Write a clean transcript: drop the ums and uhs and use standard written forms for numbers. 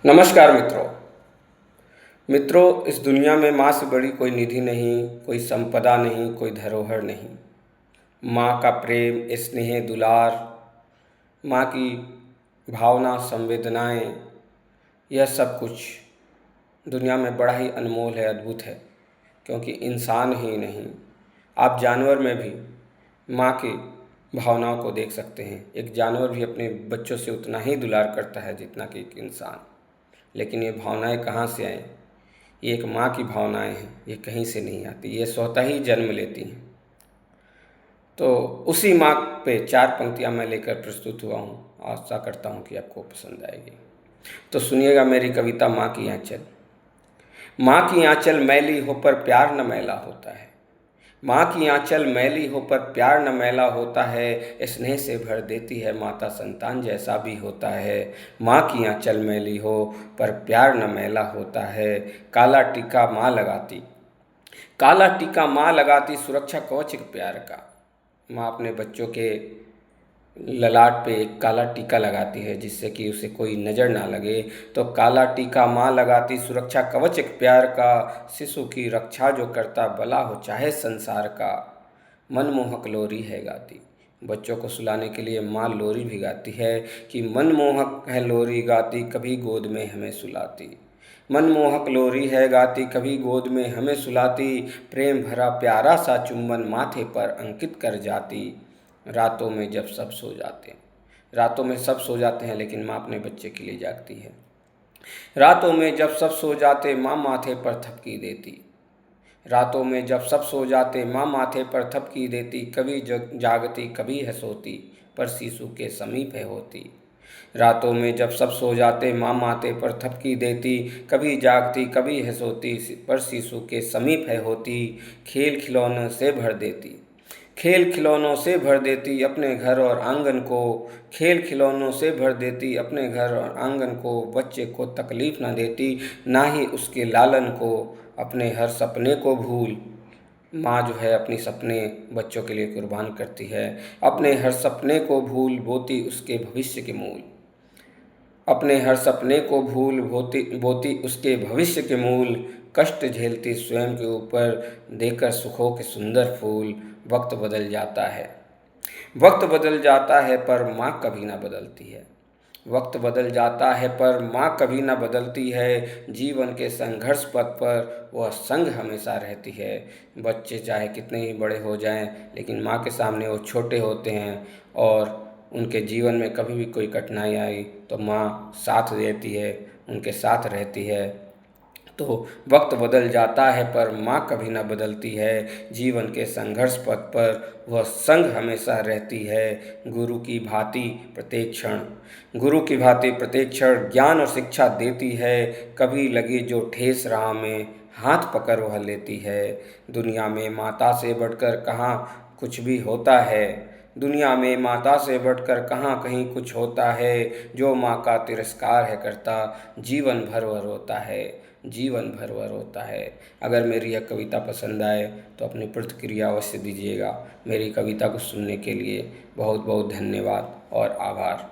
नमस्कार मित्रों। इस दुनिया में माँ से बड़ी कोई निधि नहीं, कोई संपदा नहीं, कोई धरोहर नहीं। माँ का प्रेम, स्नेह, दुलार, माँ की भावना, संवेदनाएं, यह सब कुछ दुनिया में बड़ा ही अनमोल है, अद्भुत है। क्योंकि इंसान ही नहीं, आप जानवर में भी माँ की भावनाओं को देख सकते हैं। एक जानवर भी अपने बच्चों से उतना ही दुलार करता है जितना कि एक इंसान। लेकिन ये भावनाएं कहाँ से आएँ? ये एक माँ की भावनाएं हैं, ये कहीं से नहीं आती, ये स्वतः ही जन्म लेती हैं। तो उसी माँ पे 4 पंक्तियाँ मैं लेकर प्रस्तुत हुआ हूँ। आशा करता हूँ कि आपको पसंद आएगी। तो सुनिएगा मेरी कविता माँ की आँचल। माँ की आँचल मैली हो पर प्यार न मैला होता है। माँ की आँचल मैली हो पर प्यार न मैला होता है। स्नेह से भर देती है माता, संतान जैसा भी होता है। माँ की आँचल मैली हो पर प्यार न मैला होता है। काला टीका माँ लगाती, काला टीका माँ लगाती, सुरक्षा कवच एक प्यार का। माँ अपने बच्चों के ललाट पे एक काला टीका लगाती है जिससे कि उसे कोई नज़र ना लगे। तो काला टीका माँ लगाती, सुरक्षा कवच एक प्यार का। शिशु की रक्षा जो करता, भला हो चाहे संसार का। मनमोहक लोरी है गाती, बच्चों को सुलाने के लिए माँ लोरी भी गाती है कि मनमोहक है लोरी गाती, कभी गोद में हमें सुलाती। मनमोहक लोरी है गाती, कभी गोद में हमें सुलाती। प्रेम भरा प्यारा सा चुंबन माथे पर अंकित कर जाती। रातों में जब सब सो जाते हैं, रातों में सब सो जाते हैं लेकिन माँ अपने बच्चे के लिए जागती है। रातों में जब सब सो जाते माँ माथे पर थपकी देती। रातों में जब सब सो जाते माँ माथे पर थपकी देती। कभी जागती कभी है सोती, पर शिशु के समीप है होती। रातों में जब सब सो जाते माँ माथे पर थपकी देती। कभी जागती कभी है सोती, पर शिशु के समीप है होती। खेल खिलौनों से भर देती, खेल खिलौनों से भर देती अपने घर और आंगन को। खेल खिलौनों से भर देती अपने घर और आंगन को। बच्चे को तकलीफ ना देती, ना ही उसके लालन को। अपने हर सपने को भूल, माँ जो है अपनी सपने बच्चों के लिए कुर्बान करती है। अपने हर सपने को भूल बोती उसके भविष्य के मूल। अपने हर सपने को भूल बोती उसके भविष्य के मूल। कष्ट झेलती स्वयं के ऊपर, देकर सुखों के सुंदर फूल। वक्त बदल जाता है, वक्त बदल जाता है, पर माँ कभी ना बदलती है। वक्त बदल जाता है पर माँ कभी ना बदलती है। जीवन के संघर्ष पथ पर वह संग हमेशा रहती है। बच्चे चाहे कितने ही बड़े हो जाएं, लेकिन माँ के सामने वो छोटे होते हैं। और उनके जीवन में कभी भी कोई कठिनाई आई तो माँ साथ देती है, उनके साथ रहती है। तो वक्त बदल जाता है पर माँ कभी ना बदलती है। जीवन के संघर्ष पथ पर वह संग हमेशा रहती है। गुरु की भांति प्रत्येक क्षण, गुरु की भांति प्रत्येक क्षण ज्ञान और शिक्षा देती है। कभी लगे जो ठेस राह में, हाथ पकड़ वह लेती है। दुनिया में माता से बढ़कर कहाँ कुछ भी होता है। दुनिया में माता से बढ़कर कहाँ कहीं कुछ होता है। जो माँ का तिरस्कार है करता, जीवन भर वह रोता है, जीवन भर वह रोता है। अगर मेरी यह कविता पसंद आए तो अपनी प्रतिक्रिया अवश्य दीजिएगा। मेरी कविता को सुनने के लिए बहुत बहुत धन्यवाद और आभार।